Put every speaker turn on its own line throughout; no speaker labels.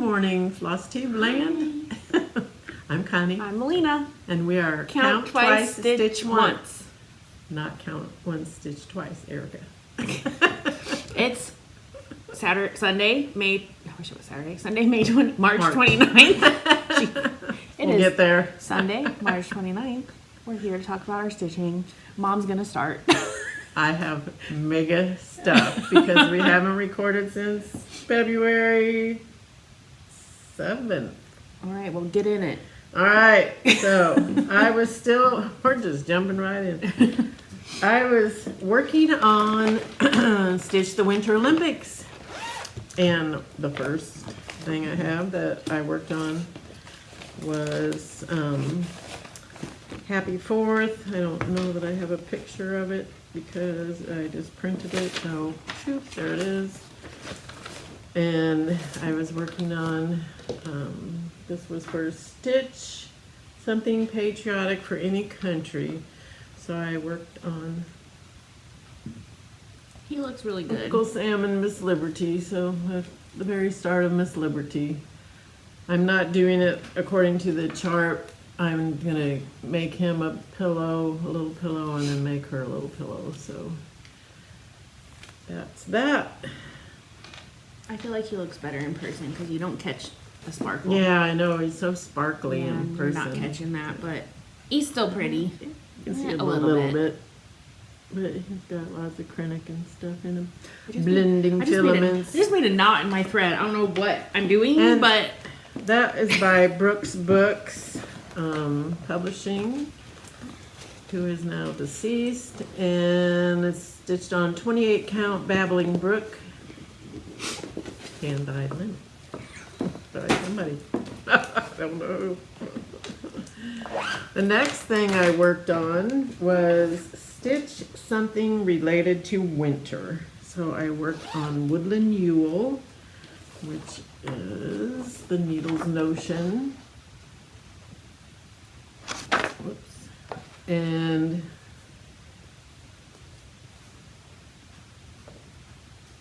morning, Flosstube land. I'm Connie.
I'm Melina.
And we are
Count Twice, Stitch Once.
Not count once, stitch twice, Erica.
It's Sunday, May 20, March 29th.
We'll get there.
Sunday, March 29th. We're here to talk about our stitching. Mom's gonna start.
I have mega stuff because we haven't recorded since February 7th.
All right, well, get in it.
All right, so we're just jumping right in. I was working on Stitch the Winter Olympics. And the first thing I have that I worked on was Happy 4th. I don't know that I have a picture of it because I just printed it. So, shoot, there it is. And I was working on, this was for Stitch Something Patriotic for Any Country. So I worked on
He looks really good.
Uncle Sam and Miss Liberty. So at the very start of Miss Liberty. I'm not doing it according to the chart. I'm gonna make him a little pillow, and then make her a little pillow. So that's that.
I feel like he looks better in person because you don't catch the sparkle.
Yeah, I know, he's so sparkly in person.
You're not catching that, but he's still pretty.
You can see
A
a little bit. But he's got lots of acrylic and stuff in him. Blending filaments.
I just made a knot in my thread. I don't know what I'm doing,
And
but
that is by Brooks Books Publishing, who is now deceased, and it's stitched on 28 count Babbling Brook. Hand-dyed linen. By somebody. I don't know. The next thing I worked on was Stitch Something Related to Winter. So I worked on Woodland Yule, which is the Needle's Notion. Whoops. And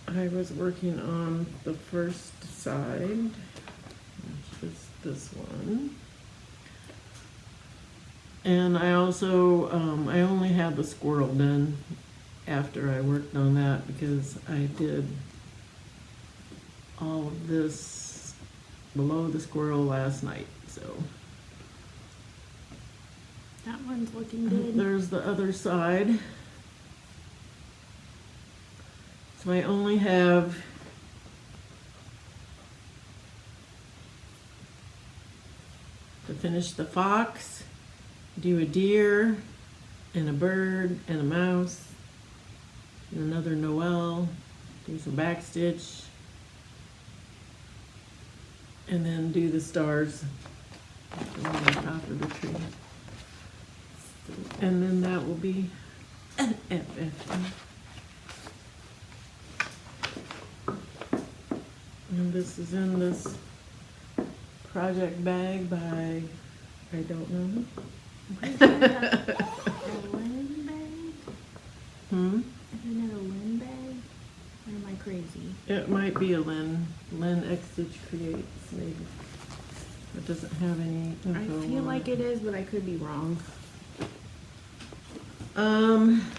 I was working on the first side, which is this one. And I also, I only had the squirrel done after I worked on that because I did all of this below the squirrel last night, so.
that one's looking good.
There's the other side. So I only have to finish the fox, do a deer, and a bird, and a mouse, and another Noel, do some back stitch, and then do the stars on the top of the tree. And then that will be an FFM. And this is in this project bag by, I don't know.
A linen bag?
Hmm?
Isn't it a linen bag? Or am I crazy?
It might be a Lynn X Stitch Creates, maybe. It doesn't have any info
I feel
on
like it is, but I could be wrong.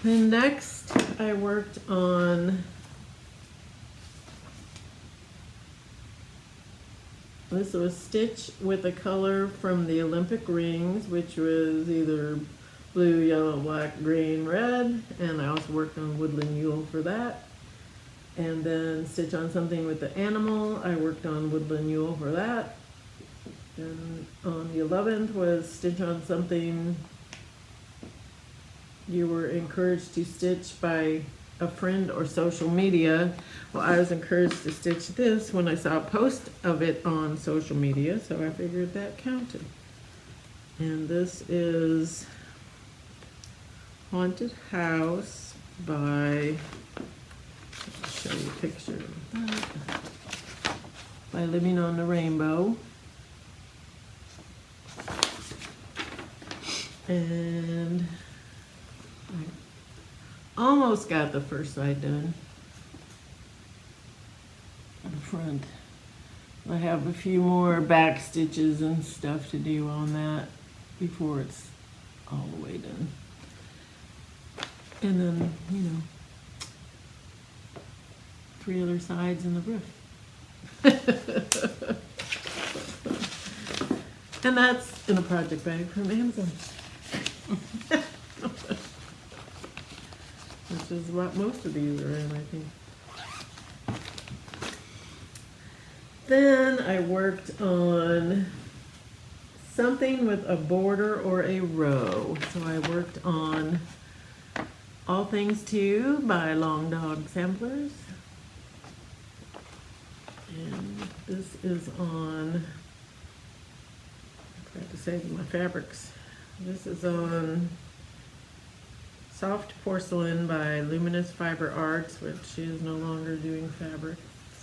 Then next I worked on this was Stitch with a color from the Olympic rings, which was either blue, yellow, black, green, red, and I also worked on Woodland Yule for that. And then Stitch on something with the animal, I worked on Woodland Yule for that. And on the 11th was Stitch on something you were encouraged to stitch by a friend or social media. Well, I was encouraged to stitch this when I saw a post of it on social media, so I figured that counted. And this is Haunted House by, I'll show you a picture of that, by Living on the Rainbow. And I almost got the first side done. The front. I have a few more back stitches and stuff to do on that before it's all the way done. And then, 3 other sides in the roof. And that's in a project bag from Amazon. Which is what most of these are in, I think. Then I worked on something with a border or a row. So I worked on All Things Two by Long Dog Samplers. And this is on, I forgot to save my fabrics. This is on Soft Porcelain by Luminous Fiber Arts, which she is no longer doing fabric.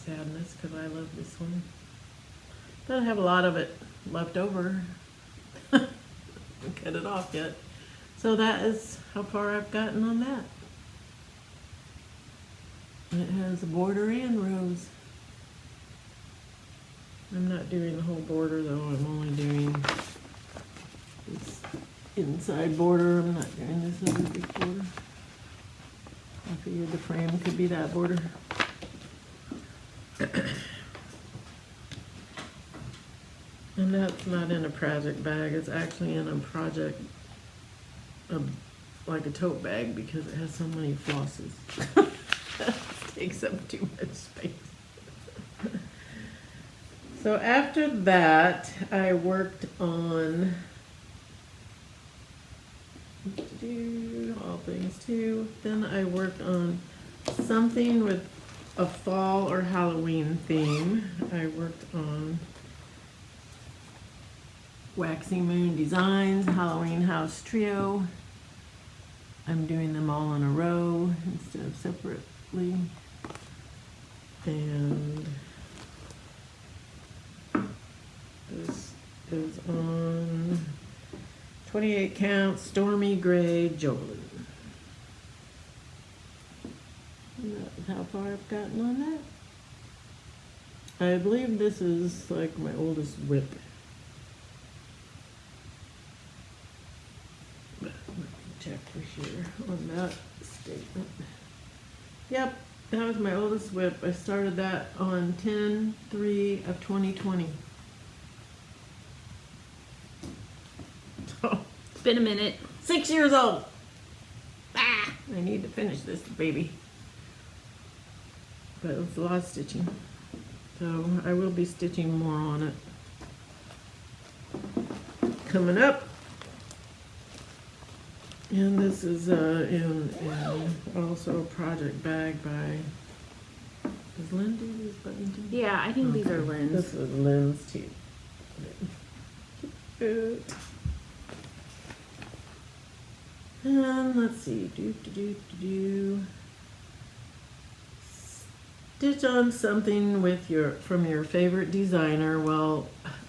Sadness, because I love this one. Don't have a lot of it left over. Cut it off yet. So that is how far I've gotten on that. It has a border and rows. I'm not doing the whole border though. I'm only doing this inside border. I'm not doing this other big border. I figured the frame could be that border. And that's not in a project bag, it's actually in a project, like a tote bag, because it has so many flosses. It takes up too much space. So after that, I worked on All Things Two. Then I worked on something with a fall or Halloween theme. I worked on Waxing Moon Designs, Halloween House Trio. I'm doing them all in a row instead of separately. And this is on 28 count Stormy Gray Jolene. That's how far I've gotten on that. I believe this is like my oldest whip. But let me check for sure on that statement. Yep, that was my oldest whip. I started that on 10/3 of 2020. So,
It's been a minute.
6 years old. Ah, I need to finish this baby. But it's a lot of stitching. So I will be stitching more on it. Coming up. And this is in also a project bag by, does Lynn do these buttons too?
Yeah, I think these are Lynn's.
This is Lynn's too. Cute. And let's see, stitch on something with from your favorite designer. Well,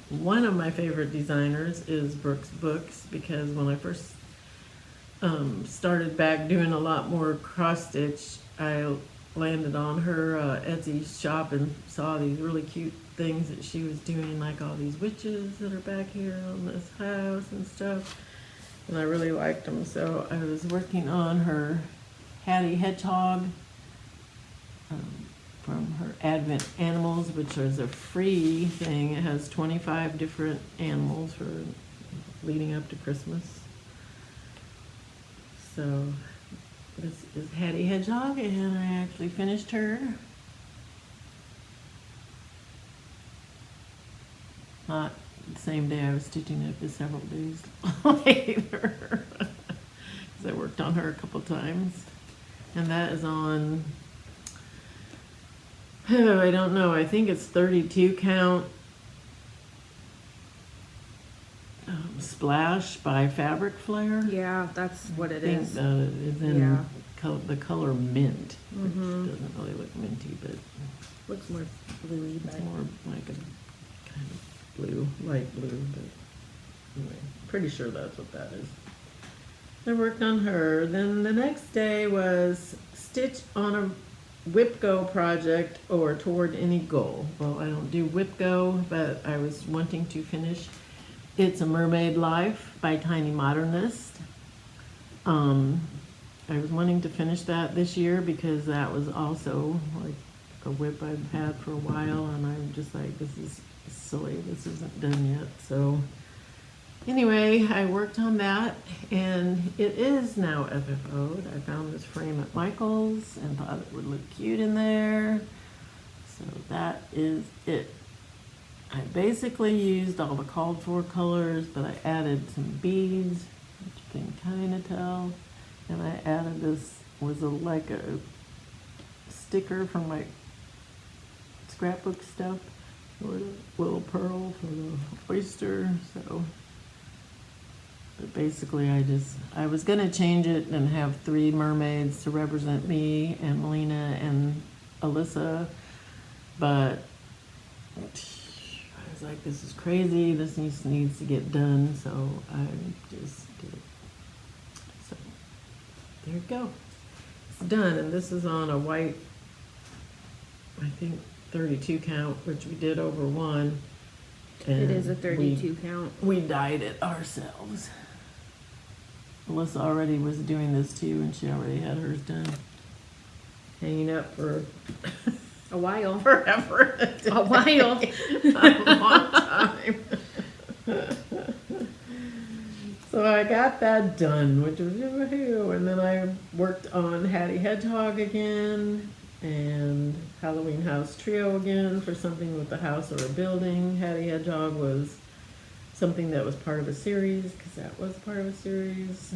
one of my favorite designers is Brooks Books, because when I first started back doing a lot more cross stitch, I landed on her Etsy shop and saw these really cute things that she was doing, like all these witches that are back here on this house and stuff, and I really liked them. So I was working on her Hattie Hedgehog from her Advent Animals, which is a free thing. It has 25 different animals for leading up to Christmas. So this is Hattie Hedgehog, and I actually finished her. Not the same day I was stitching it, but several days later. Because I worked on her a couple times. And that is on, oh, I don't know, I think it's 32 count Splash by Fabric Flare.
Yeah, that's what it
I think
is.
that is in
Yeah.
the color mint, which
Mhm.
doesn't really look minty, but
Looks more bluey,
it's
but
more like a kind of blue, light blue, but anyway, pretty sure that's what that is. I worked on her. Then the next day was stitch on a WIPGO project or toward any goal. Well, I don't do WIPGO, but I was wanting to finish It's a Mermaid Life by Tiny Modernist. I was wanting to finish that this year because that was also like a WIP I've had for a while, and I'm just like, this is silly, this isn't done yet. So anyway, I worked on that, and it is now FFO'd. I found this frame at Michael's and thought it would look cute in there. So that is it. I basically used all the called for colors, but I added some beads, which you can kind of tell. And I added this, like a sticker from my scrapbook stuff, or a little pearl for the oyster. So, but basically I was gonna change it and have 3 mermaids to represent me and Melina and Alyssa, but I was like, this is crazy, this needs to get done, so I just did it. So there you go, it's done. And this is on a white, I think 32 count, which we did over 1. And
It is a 32 count.
we dyed it ourselves. Alyssa already was doing this too, and she already had hers done, hanging up for
A while.
forever.
A while.
A long time. So I got that done, which was woohoo. And then I worked on Hattie Hedgehog again and Halloween House Trio again for something with the house or a building. Hattie Hedgehog was something that was part of a series, because that was part of a series.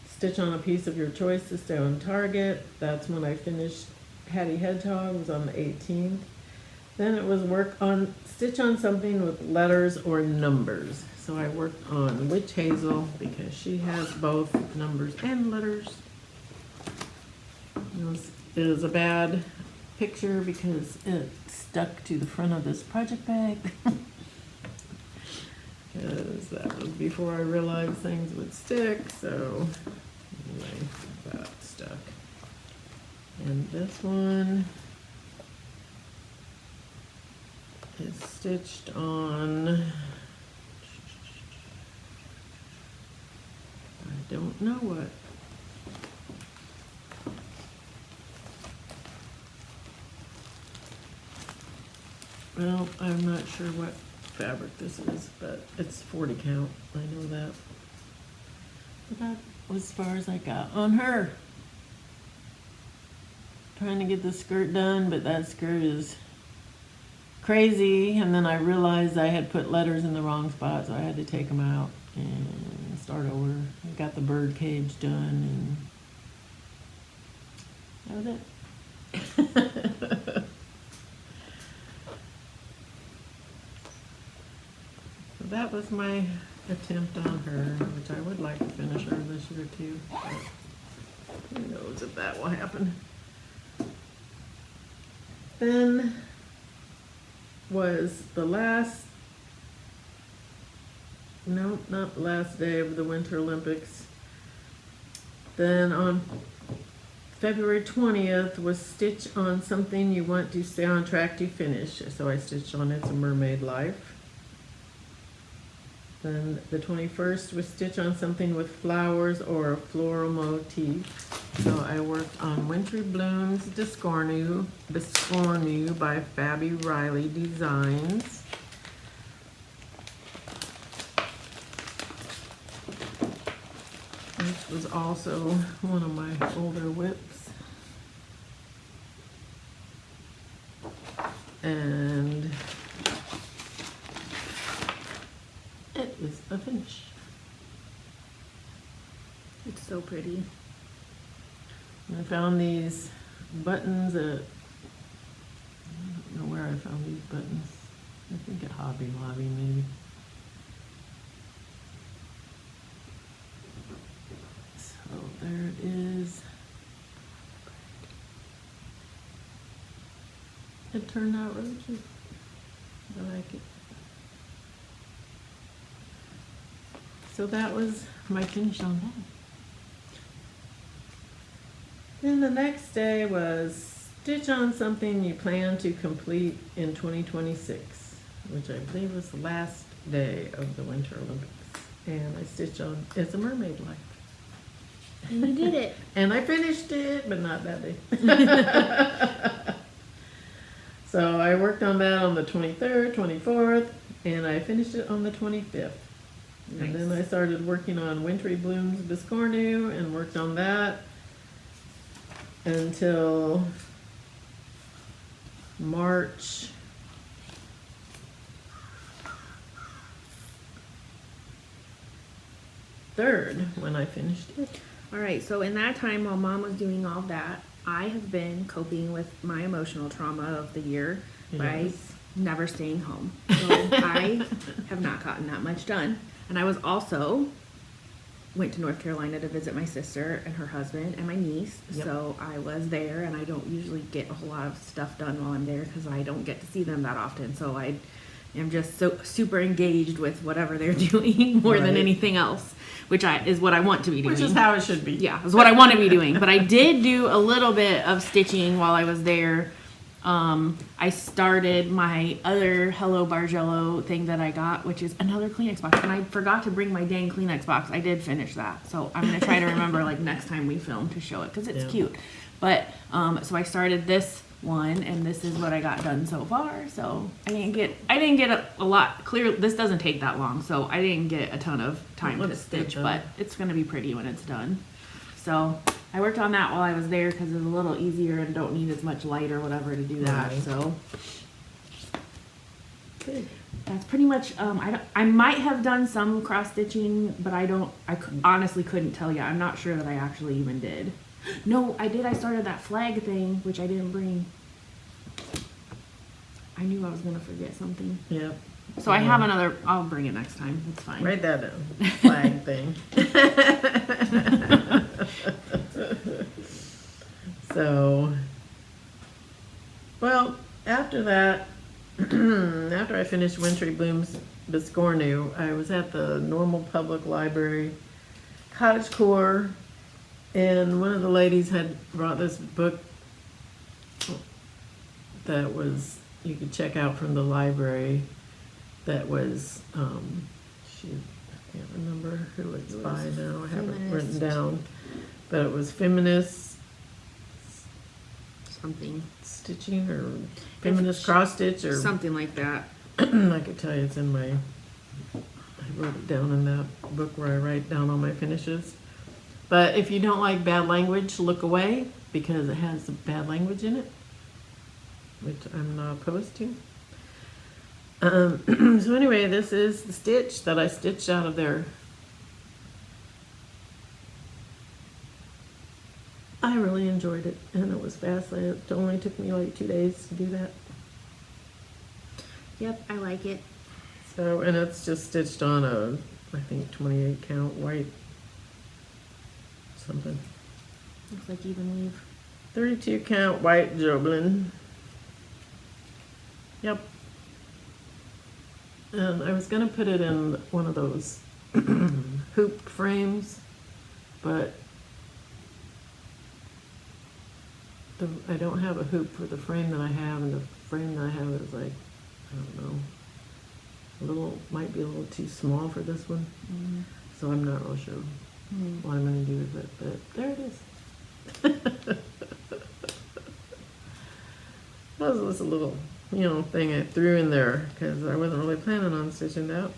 Stitch on a piece of your choice to stay on target. That's when I finished Hattie Hedgehog, was on the 18th. Then it was work on stitch on something with letters or numbers. So I worked on Witch Hazel because she has both numbers and letters. It was a bad picture because it stuck to the front of this project bag. Because that was before I realized things would stick, so anyway, that stuck. And this one is stitched on, I don't know what. Well, I'm not sure what fabric this is, but it's 40 count, I know that. But that was as far as I got on her. Trying to get the skirt done, but that skirt is crazy. And then I realized I had put letters in the wrong spot, so I had to take them out and start over. I got the bird cage done, and that was it. So that was my attempt on her, which I would like to finish her this year too, but who knows if that will happen. Then was the last, no, not the last day of the Winter Olympics. Then on February 20th was stitch on something you want to stay on track to finish. So I stitched on It's a Mermaid Life. Then the 21st was stitch on something with flowers or a floral motif. So I worked on Wintry Blooms Biscornu by Fabi Riley Designs. Which was also one of my older whips. And it is a finish.
It's so pretty.
I found these buttons at, I don't know where I found these buttons. I think at Hobby Lobby maybe. So there it is. It turned out really cute. I like it. So that was my finish on that. Then the next day was stitch on something you plan to complete in 2026, which I believe was the last day of the Winter Olympics. And I stitched on It's a Mermaid Life.
And you did it.
And I finished it, but not that day. So I worked on that on the 23rd, 24th, and I finished it on the 25th. And then I started working on Wintry Blooms Biscornu and worked on that until March 3rd when I finished it.
All right, so in that time while Mom was doing all that, I have been coping with my emotional trauma of the year by
Yes.
never staying home. So I have not gotten that much done. And I was also went to North Carolina to visit my sister and her husband and my niece.
Yep.
So I was there, and I don't usually get a whole lot of stuff done while I'm there because I don't get to see them that often. So I am just so super engaged with whatever they're doing more than
Right.
anything else, which is what I want to be doing.
Which is how it should be.
Yeah, is what I want to be doing. But I did do a little bit of stitching while I was there. I started my other Hello Bargello thing that I got, which is another Kleenex box. And I forgot to bring my dang Kleenex box. I did finish that. So I'm going to try to remember like next time we film to show it because it's
Yeah.
cute. But so I started this one, and this is what I got done so far. So I didn't get a lot. Clear, this doesn't take that long, so I didn't get a ton of time to
Looks good,
stitch,
though.
but it's gonna be pretty when it's done. So I worked on that while I was there because it's a little easier and don't need as much light or whatever to do that.
Right.
So
Good.
that's pretty much. I might have done some cross stitching, but honestly couldn't tell you. I'm not sure that I actually even did. No, I did. I started that flag thing, which I didn't bring. I knew I was gonna forget something.
Yep.
So I have another. I'll bring it next time. It's fine.
Write that down. Flag thing. So, well, after that, after I finished Wintry Blooms Biscornu, I was at the Normal Public Library Cottage Core, and one of the ladies had brought this book that was, you could check out from the library, that was, I can't remember who it's by now, I have it written
feminist.
down, but it was feminist
Something.
stitching or feminist cross stitch or
Something like that.
I could tell you it's in my, I wrote it down in that book where I write down all my finishes. But if you don't like bad language, look away because it has bad language in it, which I'm not opposed to. So anyway, this is the stitch that I stitched out of there. I really enjoyed it, and it was fast. It only took me like 2 days to do that.
Yep, I like it.
So, and it's just stitched on a, I think 28 count white something.
Looks like even weave.
32 count white Joblin. Yep. And I was gonna put it in one of those hoop frames, but I don't have a hoop for the frame that I have, and the frame that I have is like, I don't know, might be a little too small for this one.
Mm.
So I'm not real sure what I'm gonna do with it, but there it is. That was just a little, thing I threw in there because I wasn't really planning on stitching that.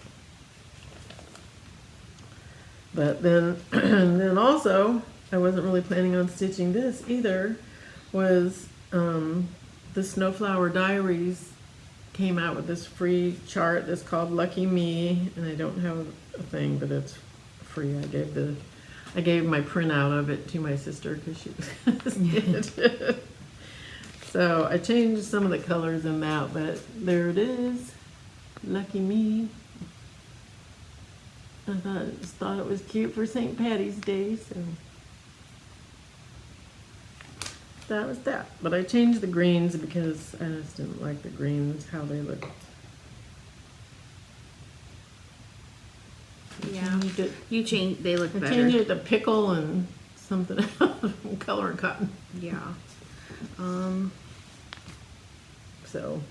But then, then also, I wasn't really planning on stitching this either. Was the Snowflower Diaries came out with this free chart that's called Lucky Me, and I don't have a thing, but it's free. I gave my printout of it to my sister because she was it. So I changed some of the colors in that, but there it is. Lucky Me. I thought it was cute for St. Patty's Day, so that was that. But I changed the greens because I just didn't like the greens, how they looked.
Yeah.
Changed it.
They look
I
better.
changed it to pickle and something else, coloring cotton.
Yeah.
So,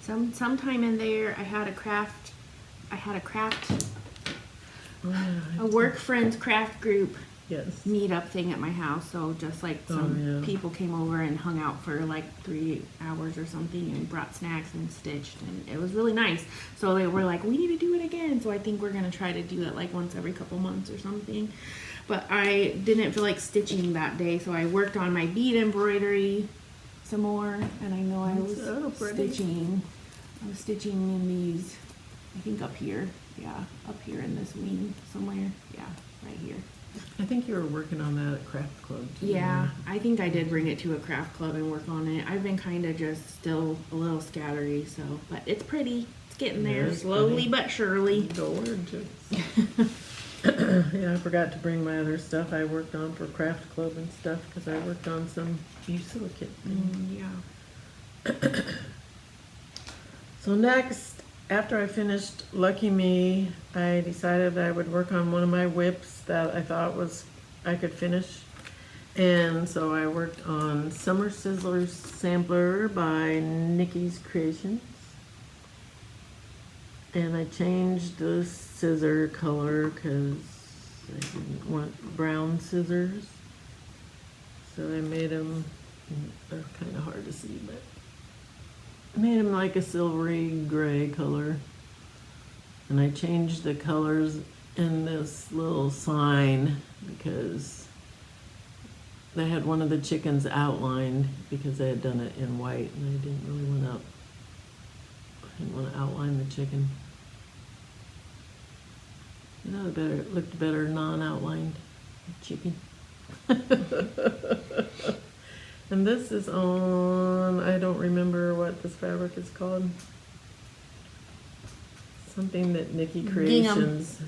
Sometime in there, I had a craft,
oh, yeah,
a work friends craft group
yes.
meetup thing at my house. So just like some
Oh, yeah.
people came over and hung out for like 3 hours or something and brought snacks and stitched, and it was really nice. So they were like, we need to do it again. So I think we're gonna try to do it like once every couple months or something. But I didn't feel like stitching that day, so I worked on my bead embroidery some more, and I know I was
So pretty.
stitching. I was stitching in these, I think up here. Yeah, up here in this wing somewhere. Yeah, right here.
I think you were working on that at Craft Club too.
Yeah, I think I did bring it to a craft club and work on it. I've been kind of just still a little scattery, so, but it's pretty. It's getting
Yeah,
there,
it's
slowly
pretty.
but surely.
Gorgeous. Yeah, I forgot to bring my other stuff I worked on for Craft Club and stuff, because I worked on some silicate things.
Yeah.
So next, after I finished Lucky Me, I decided I would work on one of my whips that I thought I could finish. And so I worked on Summer Sizzler Sampler by Nikki's Creations. And I changed the scissor color because I didn't want brown scissors. So I made them, they're kind of hard to see, but I made them like a silvery gray color. And I changed the colors in this little sign because they had one of the chickens outlined because they had done it in white, and I didn't really want to outline the chicken. You know, it looked better non-outlined chicken. And this is on, I don't remember what this fabric is called. Something that Nikki Creations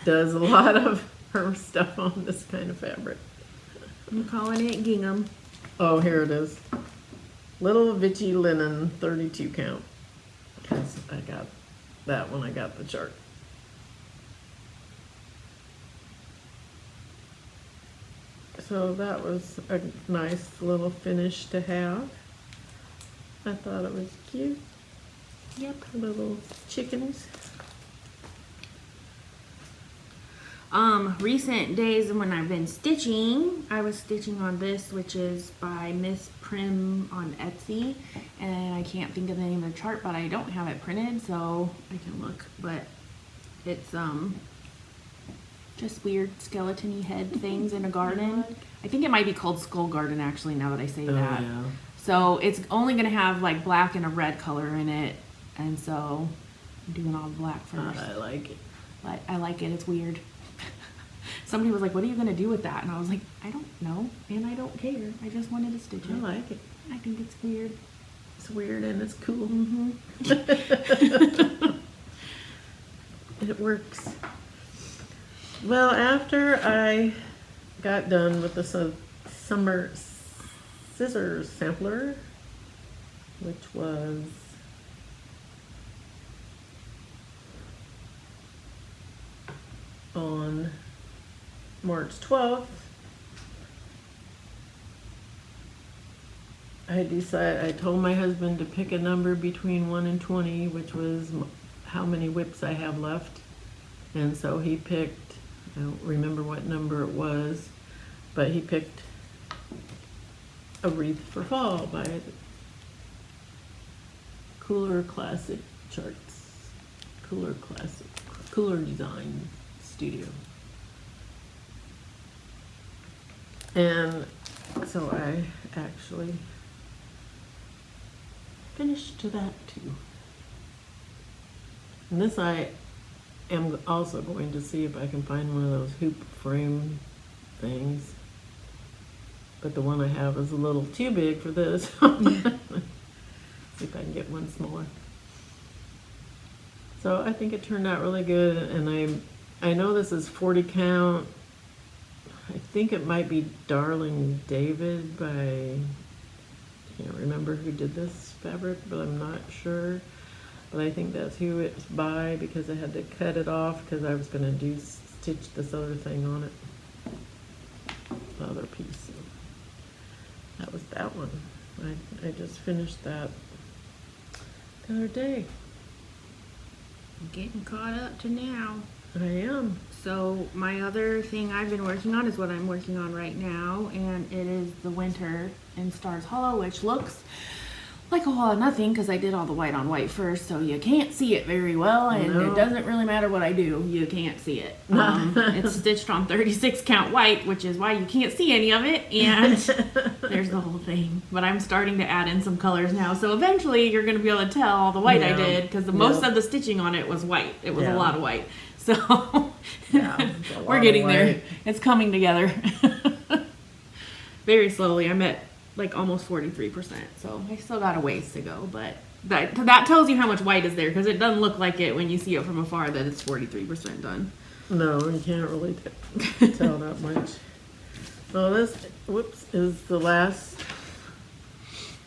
does a lot of her stuff on this kind of fabric.
I'm calling it gingham.
Oh, here it is. Little Vichy Linen 32 count. Because I got that when I got the chart. So that was a nice little finish to have. I thought it was cute.
Yep.
Little chickens.
Recent days when I've been stitching, I was stitching on this, which is by Miss Prim on Etsy, and I can't think of the name of the chart, but I don't have it printed, so I can look. But it's just weird skeleton-y head things in a garden. I think it might be called Skull Garden, actually, now that I say that.
Yeah.
So it's only gonna have like black and a red color in it, and so I'm doing all black first.
I like it.
But I like it. It's weird. Somebody was like, what are you going to do with that? And I was like, I don't know, and I don't care. I just wanted to stitch it.
I like it.
I think it's weird.
It's weird and it's cool.
Mm-hmm.
It works. Well, after I got done with the Summer Scissors Sampler, which was on March 12th, I told my husband to pick a number between 1 and 20, which was how many whips I have left. And so he picked, I don't remember what number it was, but he picked A Wreath for Fall by Cooler Classic Charts, Cooler Design Studio. And so I actually finished to that too. And this I am also going to see if I can find one of those hoop frame things. But the one I have is a little too big for this. See if I can get one smaller. So I think it turned out really good, and I know this is 40 count. I think it might be Darling David by, I can't remember who did this fabric, but I'm not sure. But I think that's who it's by, because I had to cut it off because I was going to stitch this other thing on it. other piece. That was that one. I just finished that the other day.
Getting caught up to now.
I am.
So my other thing I've been working on is what I'm working on right now, and it is the winter in Stars Hollow, which looks like a whole lot of nothing because I did all the white on white first, so you can't see it very well, and
No.
it doesn't really matter what I do, you can't see it. It's stitched on 36 count white, which is why you can't see any of it, and there's the whole thing. But I'm starting to add in some colors now, so eventually you're going to be able to tell all the white I
Yeah.
did because most of the stitching on it was white. It was a
Yeah.
lot of white. So
Yeah, it's a lot
we're
of
getting there.
white.
It's coming together. Very slowly. I'm at like almost 43%. So I still got a ways to go, but that tells you how much white is there because it doesn't look like it when you see it from afar that it's 43% done.
No, you can't really tell that much. Well, this, is the last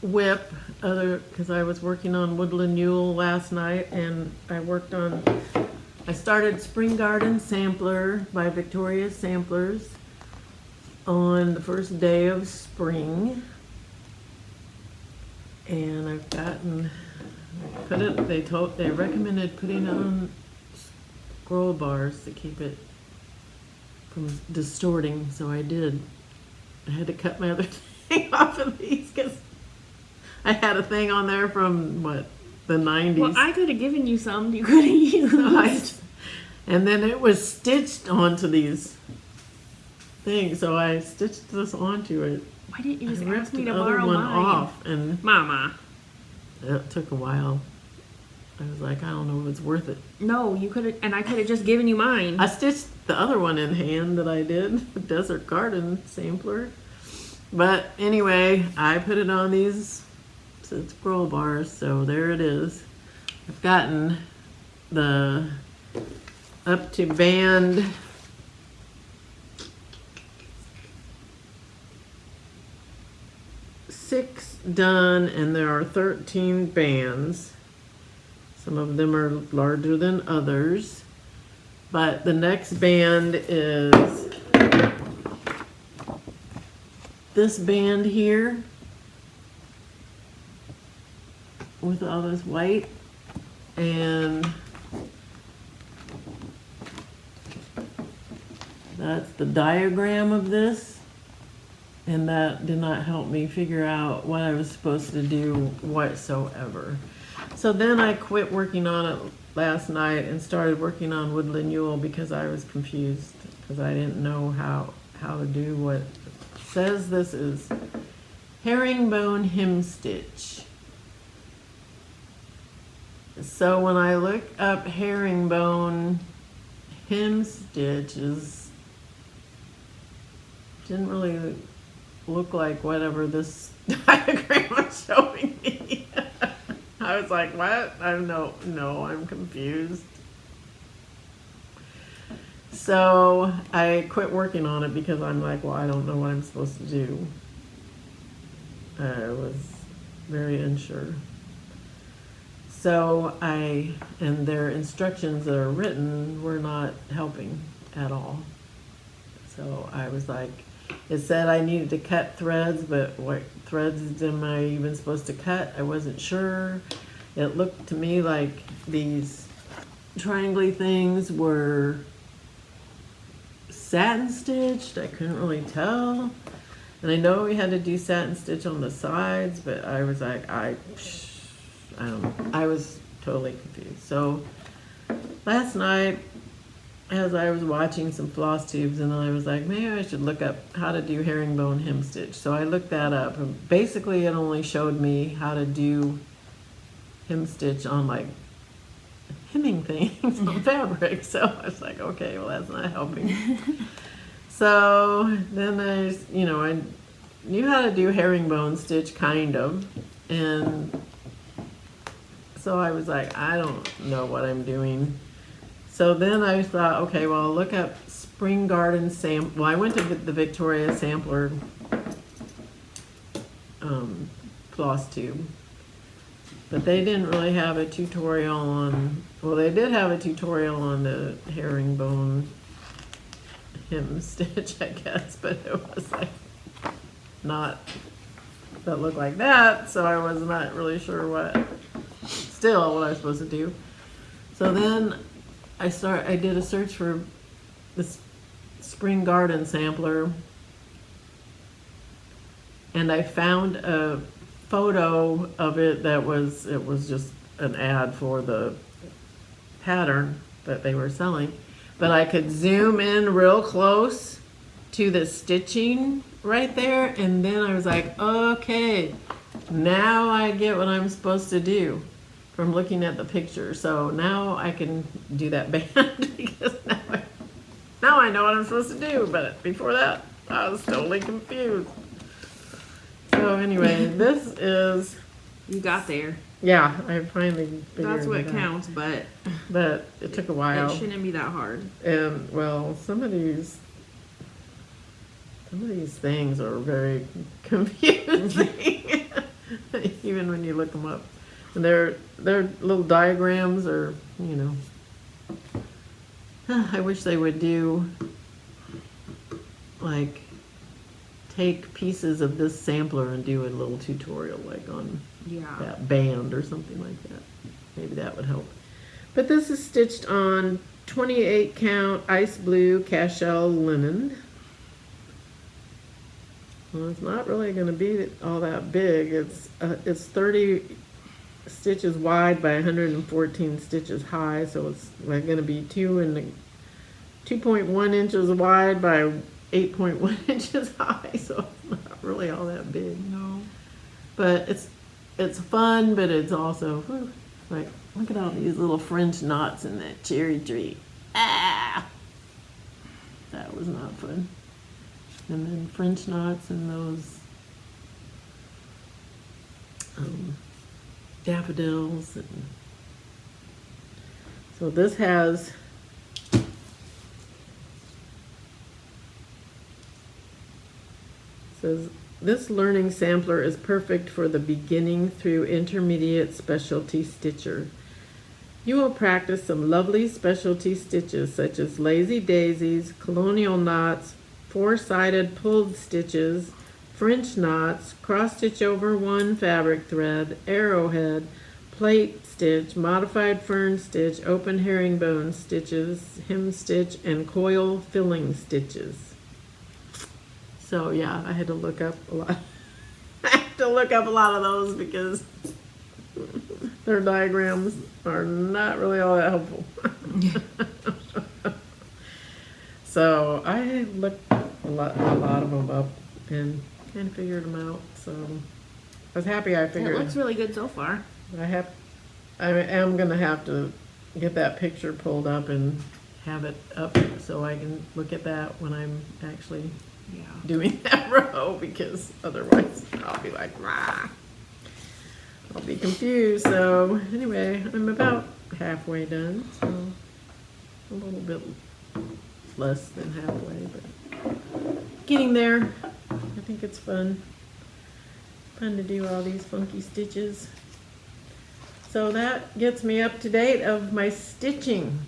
whip, because I was working on Woodland Mule last night, and I started Spring Garden Sampler by Victoria Samplers on the first day of spring. And I've gotten, they recommended putting it on scroll bars to keep it from distorting, so I did. I had to cut my other thing off of these because I had a thing on there from, the 90s.
Well, I could have given you some you could have used.
And then it was stitched onto these things, so I stitched this onto it.
Why didn't you just
I
ask
ripped
me
the
to
other
borrow
one
mine?
off, and
Mama.
it took a while. I was like, I don't know if it's worth it.
No, you could have, and I could have just given you mine.
I stitched the other one in hand that I did, the Desert Garden Sampler. But anyway, I put it on these scroll bars, so there it is. I've gotten the up to band 6 done, and there are 13 bands. Some of them are larger than others, but the next band is this band here with all this white, and that's the diagram of this, and that did not help me figure out what I was supposed to do whatsoever. So then I quit working on it last night and started working on Woodland Mule because I was confused, because I didn't know how to do what it says. This is herringbone hem stitch. So when I look up herringbone hem stitches, didn't really look like whatever this diagram was showing me. I was like, what? I'm confused. So I quit working on it because I'm like, well, I don't know what I'm supposed to do. I was very unsure. So and their instructions that are written were not helping at all. So I was like, it said I needed to cut threads, but what threads am I even supposed to cut? I wasn't sure. It looked to me like these triangly things were satin stitched. I couldn't really tell. And I know we had to do satin stitch on the sides, but I was like, I don't know. I was totally confused. So last night, as I was watching some Flosstubes, and I was like, maybe I should look up how to do herringbone hem stitch. So I looked that up, and basically it only showed me how to do hem stitch on like hemming things on fabric. So I was like, okay, well that's not helping. So then I knew how to do herringbone stitch kind of, and so I was like, I don't know what I'm doing. So then I thought, okay, well, I'll look up Spring Garden Well, I went to the Victoria Sampler Flosstube, but they didn't really have a tutorial on, well, they did have a tutorial on the herringbone hem stitch, I guess, but it was like not that looked like that, so I was not really sure what I was supposed to do. So then I did a search for this spring garden sampler, and I found a photo of it it was just an ad for the pattern that they were selling, but I could zoom in real close to the stitching right there, and then I was like, okay, now I get what I'm supposed to do from looking at the picture. So now I can do that band because now I know what I'm supposed to do, but before that I was totally confused. So anyway, this is...
You got there.
Yeah, I finally figured
That's what
it out.
counts, but
it took a while.
it shouldn't be that hard.
And well, some of these things are very confusing, even when you look them up. And their little diagrams are, I wish they would do like take pieces of this sampler and do a little tutorial like on that band or something like that. Maybe that would help. But this is stitched on 28 count ice blue cashel linen. Well, it's not really going to be all that big. It's 30 stitches wide by 114 stitches high, so it's like going to be 2.1 inches wide by 8.1 inches high, so it's not really all that big.
No.
But it's fun, but it's also like, look at all these little French knots in that cherry tree. Ah, that was not fun. And then French knots in those daffodils. And so this has says this learning sampler is perfect for the beginning through intermediate specialty stitcher. You will practice some lovely specialty stitches such as lazy daisies, colonial knots, four-sided pulled stitches, French knots, cross stitch over one fabric thread, arrowhead, plate stitch, modified fern stitch, open herringbone stitches, hem stitch, and coil filling stitches. So yeah, I had to look up a lot. I had to look up a lot of those because their diagrams are not really all that helpful. So I looked a lot of them up and kind of figured them out. So I was happy I figured.
It looks really good so far.
I am gonna have to get that picture pulled up and have it up so I can look at that when I'm actually doing that row, because otherwise I'll be like, rah. I'll be confused. So anyway, I'm about halfway done, so a little bit less than halfway, but getting there. I think it's fun to do all these funky stitches. So that gets me up to date of my stitching.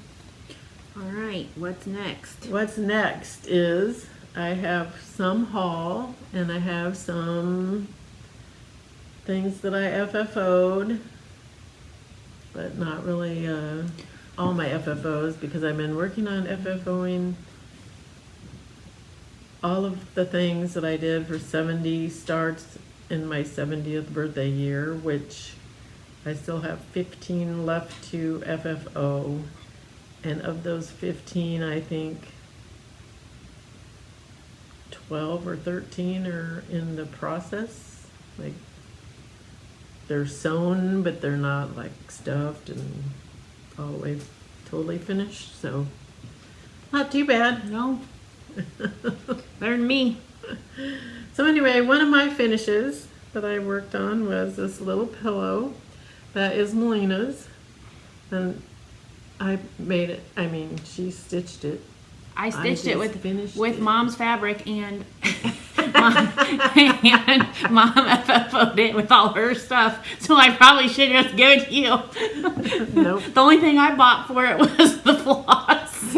All right, what's next?
What's next is I have some haul, and I have some things that I FFO'd, but not really all my FFOs, because I've been working on FFOing all of the things that I did for 70 starts in my 70th birthday year, which I still have 15 left to FFO, and of those 15, I think 12 or 13 are in the process. Like, they're sewn, but they're not like stuffed and all the way totally finished, so not too bad.
No. Better than me.
So anyway, one of my finishes that I worked on was this little pillow that is Melina's, and I made it. I mean, she stitched it.
I stitched it with
it.
Mom's fabric, and Mom FFO'd it with all her stuff, so I probably should just give it to you.
Nope.
The only thing I bought for it was the floss.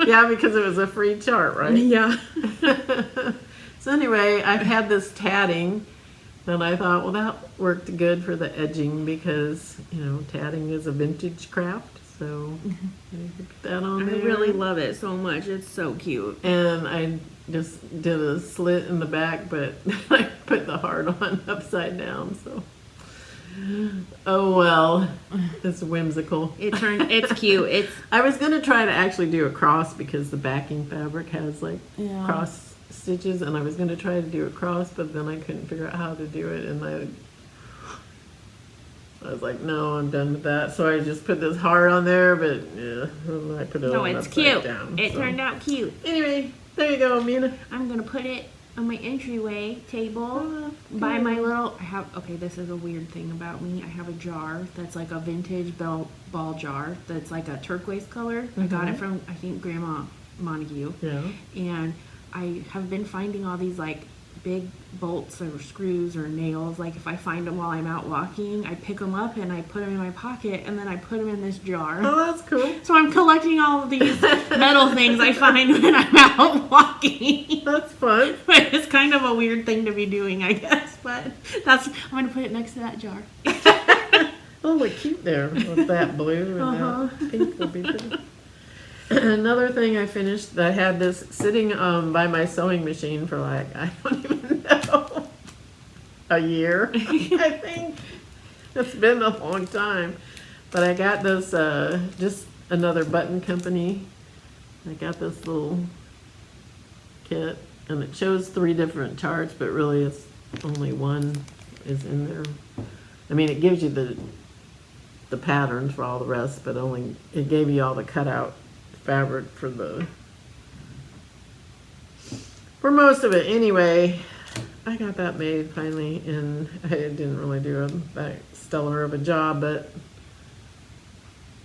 Yeah, Yeah, because it was a free chart, right?
Yeah.
So anyway, I had this tatting, and I thought, well, that worked good for the edging because, you know, tatting is a vintage craft. So I put that on there.
I really love it so much. It's so cute.
And I just did a slit in the back, but I put the heart on upside down. So, oh well, it's whimsical.
It's cute.
I was gonna try to actually do a cross because the backing fabric has like
Yeah.
cross stitches, and I was gonna try to do a cross, but then I couldn't figure out how to do it, and I was like, no, I'm done with that. So I just put this heart on there, but yeah, I put it
No,
on
it's
upside
cute.
down.
It
So.
turned out cute.
Anyway, there you go, Mina.
I'm gonna put it on my entryway table
Oh,
by
cool.
my little. Okay, this is a weird thing about me. I have a jar that's like a vintage ball jar that's like a turquoise color. I got it from I think Grandma Montague.
Yeah.
And I have been finding all these like big bolts or screws or nails. Like if I find them while I'm out walking, I pick them up and I put them in my pocket and then I put them in this jar.
Oh, that's cool.
So I'm collecting all of these metal things I find when I'm out walking.
That's fun.
But it's kind of a weird thing to be doing, I guess. But I'm going to put it next to that jar.
Oh, look cute there with that blue and that pink will be pretty. Another thing I finished, I had this sitting by my sewing machine for like, I don't even know, a year, I think. It's been a long time. But I got this, just another button company. I got this little kit, and it shows 3 different charts, but really it's only one is in there. I mean, it gives you the patterns for all the rest, but only, it gave you all the cutout fabric for most of it. Anyway, I got that made finally, and I didn't really do that stellar of a job, but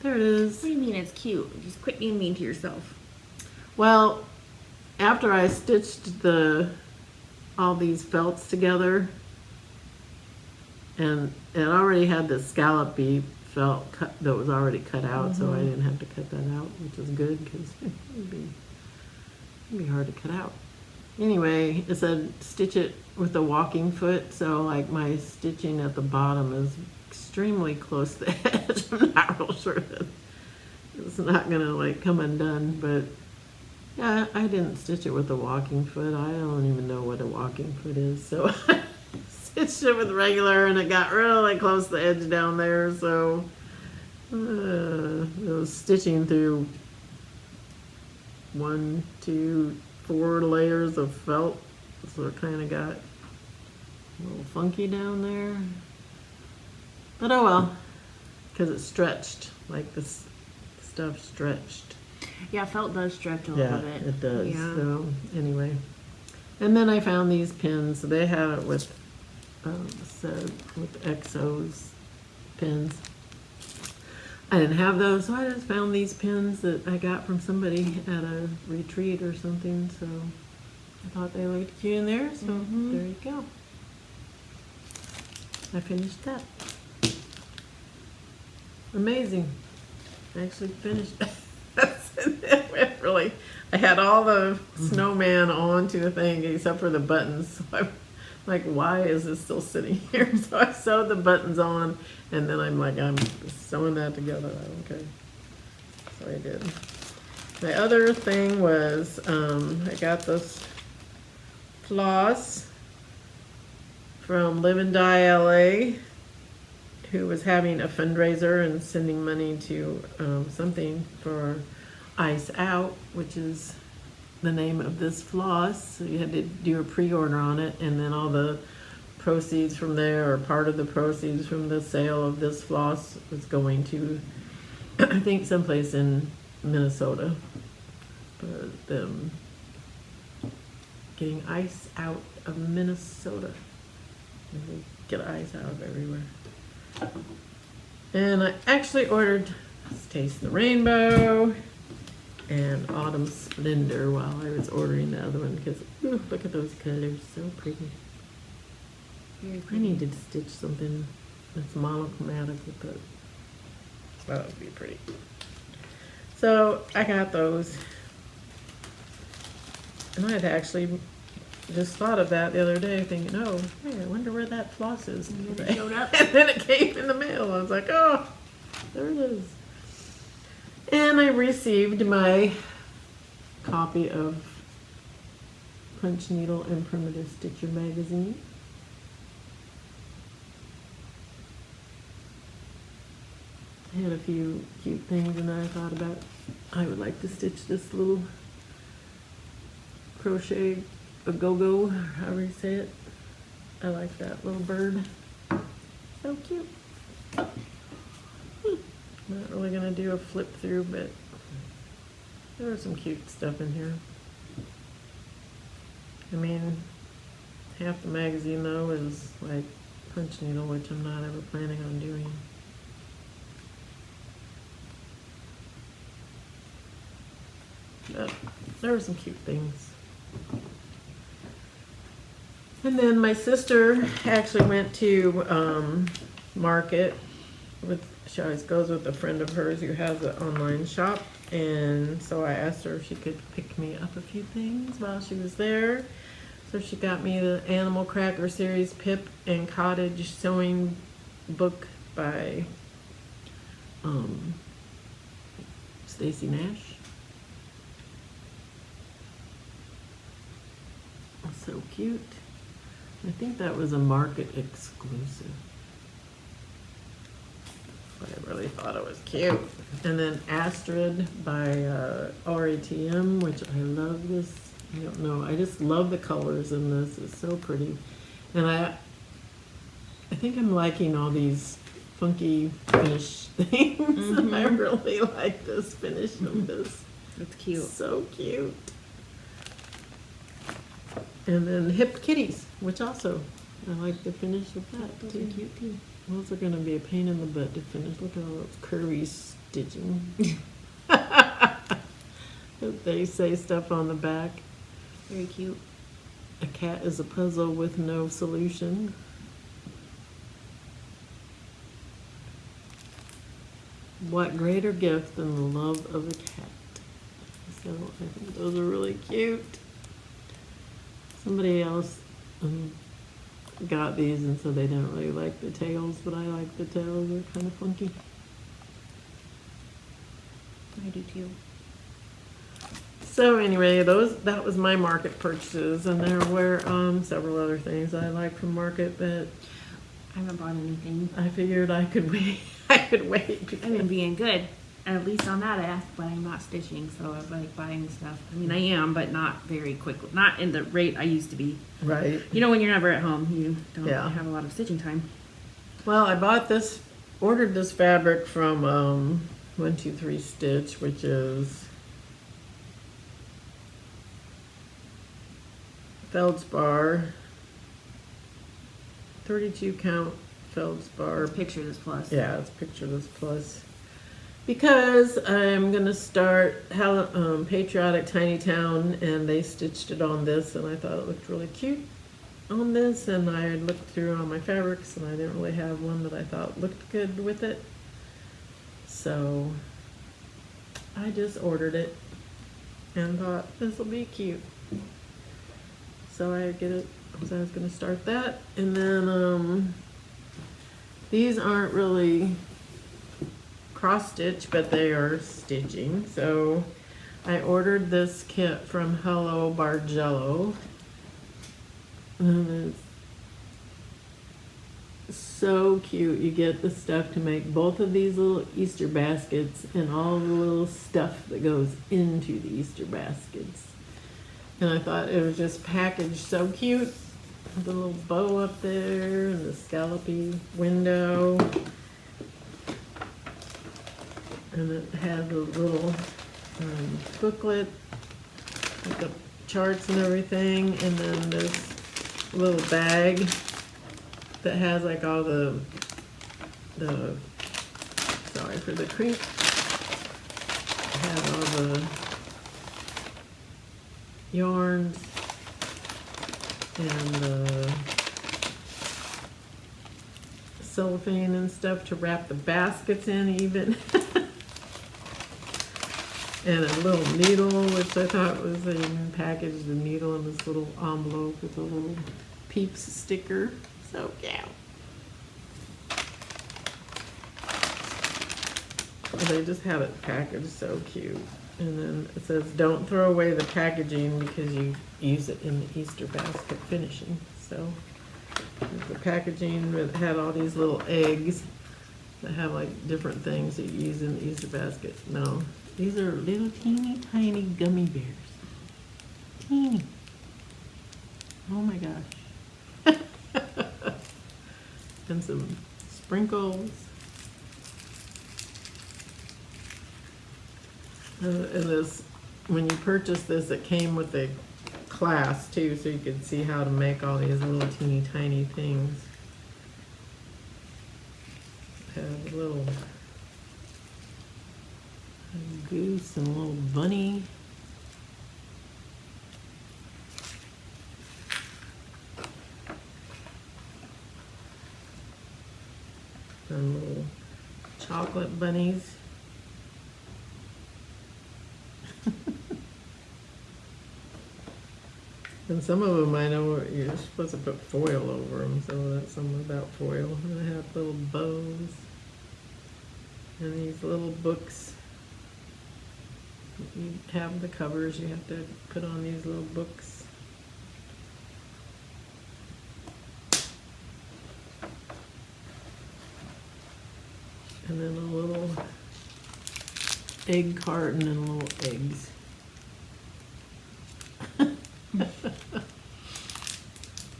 there it is.
What do you mean it's cute? Just quit being mean to yourself.
Well, after I stitched all these felts together, and it already had the scallopy felt cut that was already cut out, so I didn't have to cut that out, which is good because it'd be hard to cut out. Anyway, it said stitch it with a walking foot, so like my stitching at the bottom is extremely close to the edge. I'm not real sure that it's not gonna like come undone, but yeah, I didn't stitch it with a walking foot. I don't even know what a walking foot is, so I stitched it with regular, and it got really close to the edge down there, so I was stitching through 1, 2, 4 layers of felt, so it kind of got a little funky down there. But oh well, because it stretched, like this stuff stretched.
Yeah, felt does stretch a little bit.
It does.
Yeah.
So anyway, and then I found these pins. So they had it with Exo's pins. I didn't have those, so I just found these pins that I got from somebody at a retreat or something. So I thought they looked cute in there. So there you go. I finished that. Amazing. I actually finished. It went really. I had all the snowman onto the thing except for the buttons. So I'm like, why is this still sitting here? So I sewed the buttons on, and then I'm like, I'm sewing that together. I don't care. So I did. My other thing was I got this floss from Live and Die LA, who was having a fundraiser and sending money to something for Ice Out, which is the name of this floss. So you had to do a pre-order on it, and then all the proceeds from there, or part of the proceeds from the sale of this floss, was going to I think someplace in Minnesota, but getting ice out of Minnesota. We get ice out of everywhere. And I actually ordered Taste the Rainbow and Autumn Splendor while I was ordering the other one, because look at those colors, so pretty. I needed to stitch something that's monochromatic with it. That would be pretty. So I got those, And I had actually just thought of that the other day, thinking, oh, hey, I wonder where that floss is.
And then it showed up.
And then it came in the mail. I was like, oh, there it is. And I received my copy of Punch Needle and Primitive Stitcher magazine. I had a few cute things, and then I thought about I would like to stitch this little crochet a go-go, however you say it. I like that little bird. So cute. Not really gonna do a flip through, but there was some cute stuff in here. I mean, half the magazine though is like punch needle, which I'm not ever planning on doing. But there were some cute things. And then my sister actually went to market with, she always goes with a friend of hers who has an online shop, and so I asked her if she could pick me up a few things while she was there. So she got me the Animal Cracker Series Pip and Cottage Sewing book by Stacy Nash. So cute. I think that was a market exclusive. But I really thought it was cute. And then Astrid by RATM, which I love this. I don't know. I just love the colors in this. It's so pretty. And I think I'm liking all these funky finish things. Mm-hmm. I really like this finish of this.
It's cute.
So cute. And then Hip Kitties, which also, I like the finish of that.
Those
too.
are cute too.
Those are going to be a pain in the butt to finish. Look at all those curvy stitching. They say stuff on the back.
Very cute.
A cat is a puzzle with no solution. What greater gift than the love of a cat? So I think those are really cute. Somebody else got these and so they didn't really like the tails, but I like the tails. They're kind of funky.
I do too.
So anyway, that was my market purchases, and there were several other things I like from market, but
I haven't bought anything.
I figured I could wait. I could wait.
I've been being good. At least on that ask, but I'm not stitching, so I like buying stuff. I mean, I am, but not very quickly. Not in the rate I used to be.
Right.
You know, when you're never at home, you don't
Yeah.
have a lot of stitching time.
Well, I ordered this fabric from 123 Stitch, which is Feldspar, 32 count Feldspar.
Picture this plus.
Yeah, it's Picture This Plus. Because I'm going to start Patriotic Tiny Town, and they stitched it on this, and I thought it looked really cute on this, and I looked through all my fabrics, and I didn't really have one that I thought looked good with it. So I just ordered it and thought this will be cute. So I get it, because I was going to start that. And then these aren't really cross stitch, but they are stitching. So I ordered this kit from Hello Bargello, and it's so cute. You get the stuff to make both of these little Easter baskets and all the little stuff that goes into the Easter baskets. And I thought it was just packaged so cute. The little bow up there and the scallopy window. And it has a little booklet with the charts and everything, and then this little bag that has like all the sorry for the creep, have all the yarns and the cellophane and stuff to wrap the baskets in even. And a little needle, which I thought was a packaged the needle in this little envelope with a little Peeps sticker. So yeah. They just have it packaged so cute. And then it says, don't throw away the packaging because you use it in the Easter basket finishing. So the packaging that had all these little eggs that have like different things that you use in the Easter basket. No, these are little teeny tiny gummy bears. Teeny. Oh my gosh. And some sprinkles. And this, when you purchase this, it came with a class too, so you could see how to make all these little teeny tiny things. Have a little goose and a little bunny. And little chocolate bunnies. And some of them I know you're supposed to put foil over them, so that's something about foil. And they have little bows. And these little books. You have the covers, you have to put on these little books. And then a little egg carton and little eggs.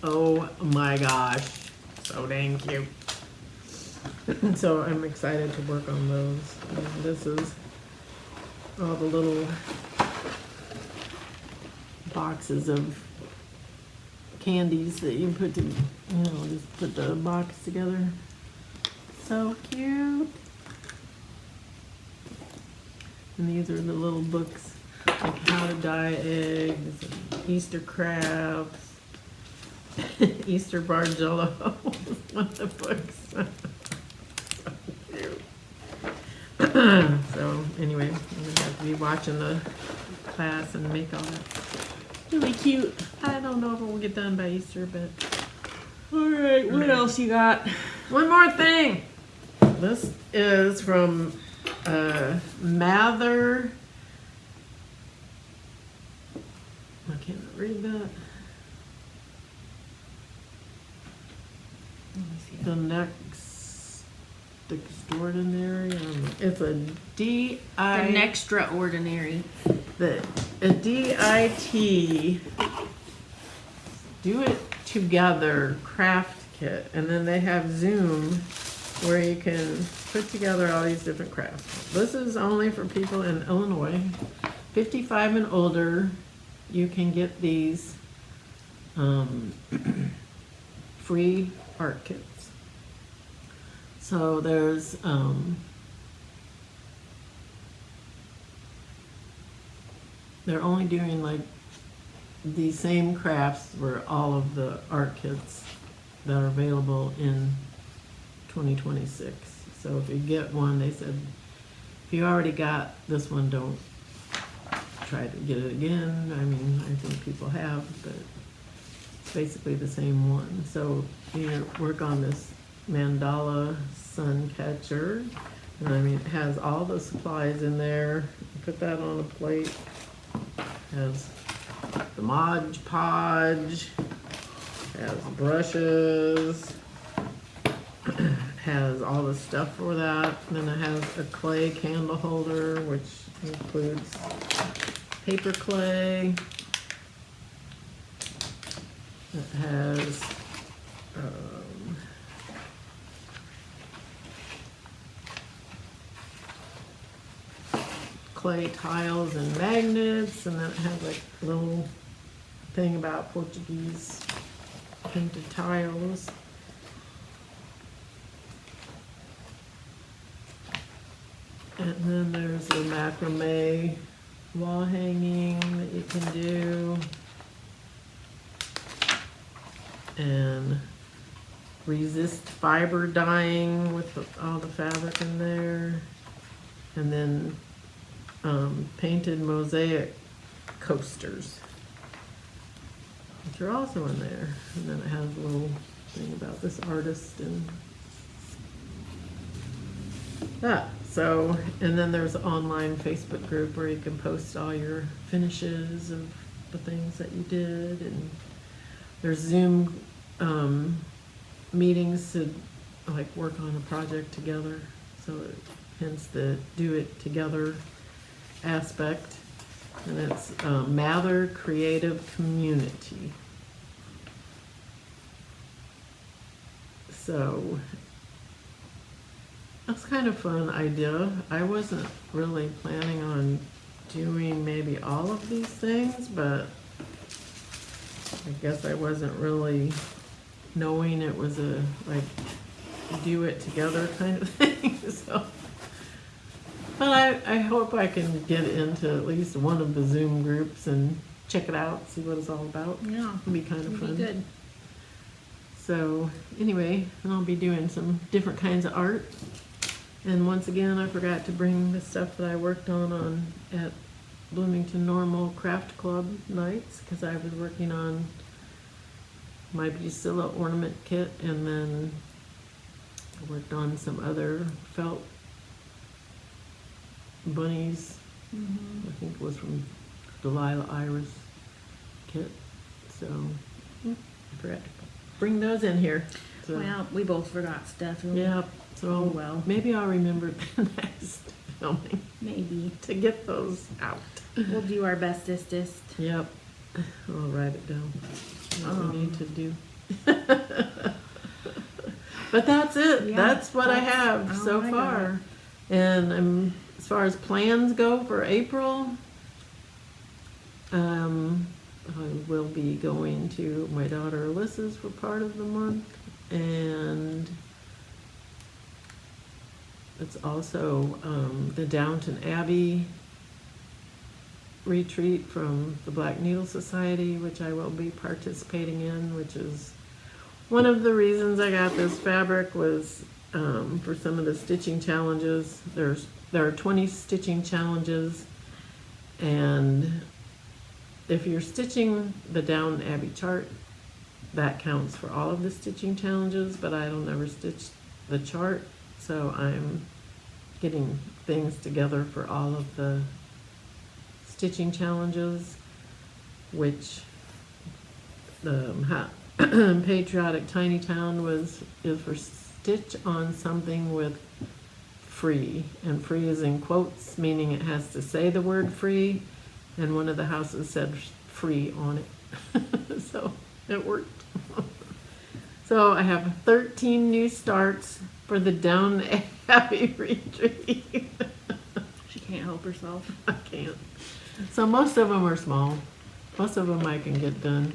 Oh my gosh, so dang cute. So I'm excited to work on those. And this is all the little boxes of candies that you put to, just put the box together. So cute. And these are the little books, like how to dye eggs, and Easter crabs, Easter Bargello is one of the books. So cute. So anyway, I'm gonna have to be watching the class and make all that. Really cute. I don't know if we'll get done by Easter, but
All right, what else you got?
one more thing. This is from Mather. I can't read that.
Let me see.
The next extraordinary. It's a
The
DI.
Nextraordinary.
A DIT. Do it together craft kit, and then they have Zoom where you can put together all these different crafts. This is only for people in Illinois, 55 and older. You can get these free art kits. So there's they're only doing like the same crafts for all of the art kits that are available in 2026. So if you get one, they said, if you already got this one, don't try to get it again. I mean, I think people have, but it's basically the same one. So you work on this mandala sun catcher. And I mean, it has all the supplies in there. Put that on a plate. Has the Mod Podge, has brushes, has all the stuff for that. And then it has a clay candle holder, which includes paper clay. It has clay tiles and magnets, and then it has like a little thing about Portuguese painted tiles. And then there's the macrame wall hanging that you can do. And resist fiber dyeing with all the fabric in there. And then painted mosaic coasters, which are also in there. And then it has a little thing about this artist and that. So, and then there's an online Facebook group where you can post all your finishes of the things that you did, and there's Zoom meetings to like work on a project together. So hence the do it together aspect. And it's Mather Creative Community. So that's kind of a fun idea. I wasn't really planning on doing maybe all of these things, but I guess I wasn't really knowing it was a like do it together kind of thing. So, but I hope I can get into at least one of the Zoom groups and check it out, see what it's all about.
Yeah.
It'll be kind of
It'd
fun.
be good.
So anyway, and I'll be doing some different kinds of art. And once again, I forgot to bring the stuff that I worked on at Bloomington Normal Craft Club nights, because I was working on my Busilla ornament kit, and then I worked on some other felt bunnies. I think it was from Delilah Iris kit. So I forgot to bring those in here. So,
Well, we both forgot stuff.
yeah. So
Oh, well.
maybe I'll remember the next filming
Maybe.
to get those out.
We'll do our bestest.
Yep. I'll write it down. What we need to do. But that's it.
Yeah,
that's what I
that's
have
all
so
I
far. And as far as plans go for April, I will be going to my daughter Alyssa's for part of the month, and it's also the Downton Abbey retreat from the Black Needle Society, which I will be participating in, which is one of the reasons I got this fabric was for some of the stitching challenges. There are 20 stitching challenges, and if you're stitching the Downton Abbey chart, that counts for all of the stitching challenges, but I don't ever stitch the chart, so I'm getting things together for all of the stitching challenges, which the Patriotic Tiny Town is for stitch on something with free, and free is in quotes, meaning it has to say the word free, and one of the houses said free on it. So it worked. So I have 13 new starts for the Downton Abbey retreat.
She can't help herself.
I can't. So most of them are small. Most of them I can get done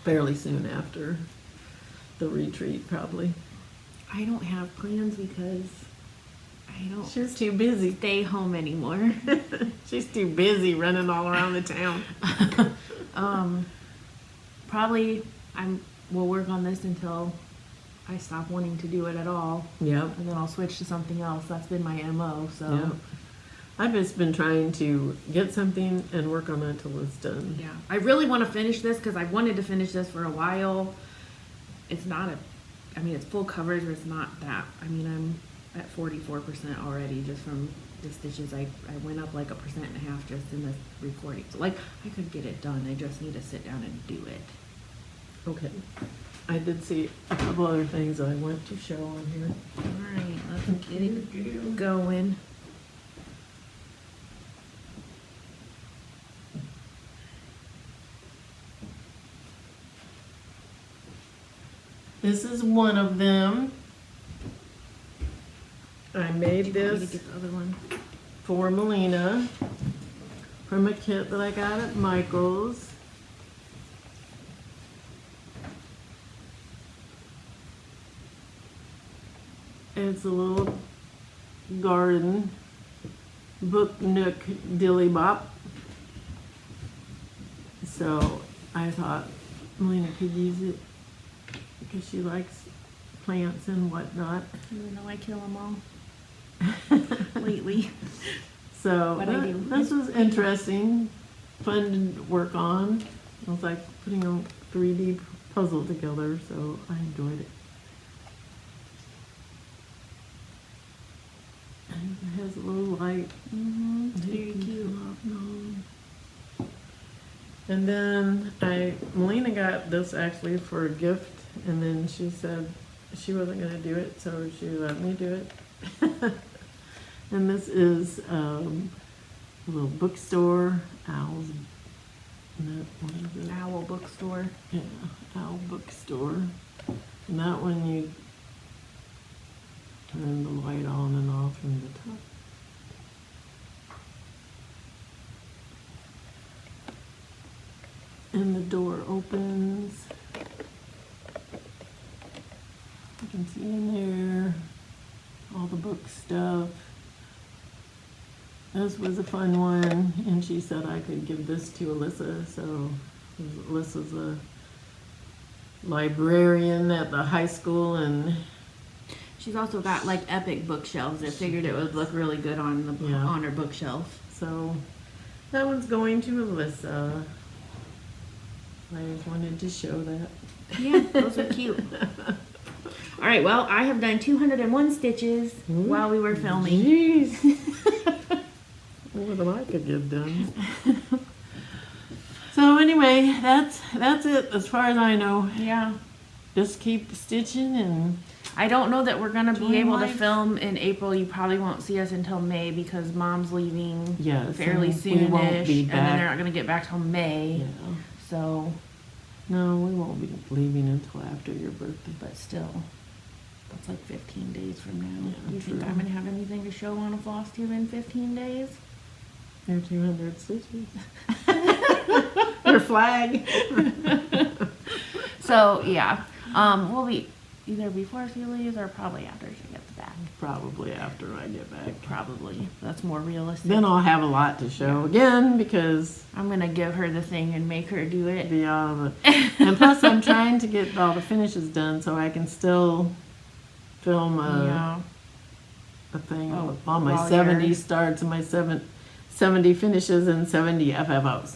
fairly soon after the retreat, probably.
I don't have plans because I don't
She's too busy.
stay home anymore.
She's too busy running all around the town.
Probably we'll work on this until I stop wanting to do it at all,
Yep.
and then I'll switch to something else. That's been my MO. So
Yep. I've just been trying to get something and work on it till it's done.
yeah, I really want to finish this because I wanted to finish this for a while. It's not it's full coverage, but it's not that. I mean, I'm at 44% already just from the stitches. I went up like 1.5% just in this recording. So like I could get it done. I just need to sit down and do it.
Okay. I did see a couple other things I want to show on here.
All right, let's get it going.
This is one of them. I made
Need to
this
get the other one.
for Melina from a kit that I got at Michael's. It's a little garden book nook dilly bop. So I thought Melina could use it because she likes plants and whatnot.
Even though I kill them all lately.
So
But I do.
this was interesting, fun to work on. It was like putting a 3D puzzle together, so I enjoyed it. And it has a little light.
Very cute.
And then Melina got this actually for a gift, and then she said she wasn't going to do it, so she let me do it. And this is a little bookstore, Owl's. What is it?
Owl bookstore.
Yeah, Owl bookstore. And that one you turn the light on and off from the top. And the door opens. You can see in there all the book stuff. This was a fun one, and she said I could give this to Alyssa. So Alyssa's a librarian at the high school, and
She's also got like epic bookshelves. I figured it would look really good on the
Yeah.
on her bookshelf.
so that one's going to Alyssa. I just wanted to show that.
Yeah, those are cute. All right, well, I have done 201 stitches while we were filming.
Jeez. More than I could get done. So anyway, that's it as far as I know.
Yeah.
Just keep stitching and
I don't know that we're going to be
Enjoying
able to
life.
film in April. You probably won't see us until May because Mom's leaving
Yes,
fairly
and we
soon-ish.
won't be
And then
back.
they're not going to get back till May.
yeah.
So,
No, we won't be leaving until after your birthday.
but still, that's like 15 days from now.
Yeah,
You think
true.
I'm going to have anything to show on a Flosstube in 15 days?
Your 200 stitches. Your flag.
So, yeah. We'll be either before she leaves or probably after she gets back.
Probably after I get back.
Probably. That's more realistic.
Then I'll have a lot to show again because
I'm going to give her the thing and make her do it.
be out of it. And plus I'm trying to get all the finishes done so I can still film
Yeah.
a thing
Oh,
on my
while
70
you're-
starts and my 70 finishes and 70 FFOs.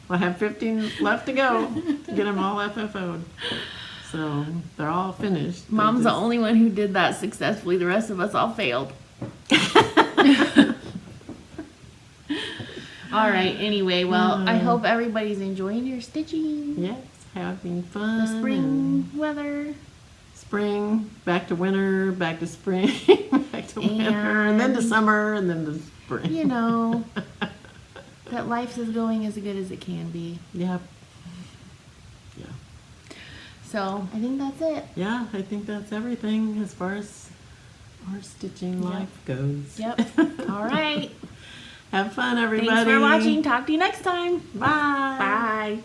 I have 15 left to go to get them all FFO'd. So they're all finished. They're
Mom's the
just-
only one who did that successfully. The rest of us all failed. All right. Anyway, well, I hope everybody's enjoying your stitching.
Yes, having fun.
The spring weather.
Spring, back to winter, back to spring, back to winter, and then to
And-
summer, and then to spring.
You know, that life is going as good as it can be.
Yep. Yeah.
So I think that's it.
Yeah, I think that's everything as far as our stitching
Yep.
life goes.
Yep. All right.
Have fun, everybody.
Thanks for watching. Talk to you next time.
Bye.
Bye.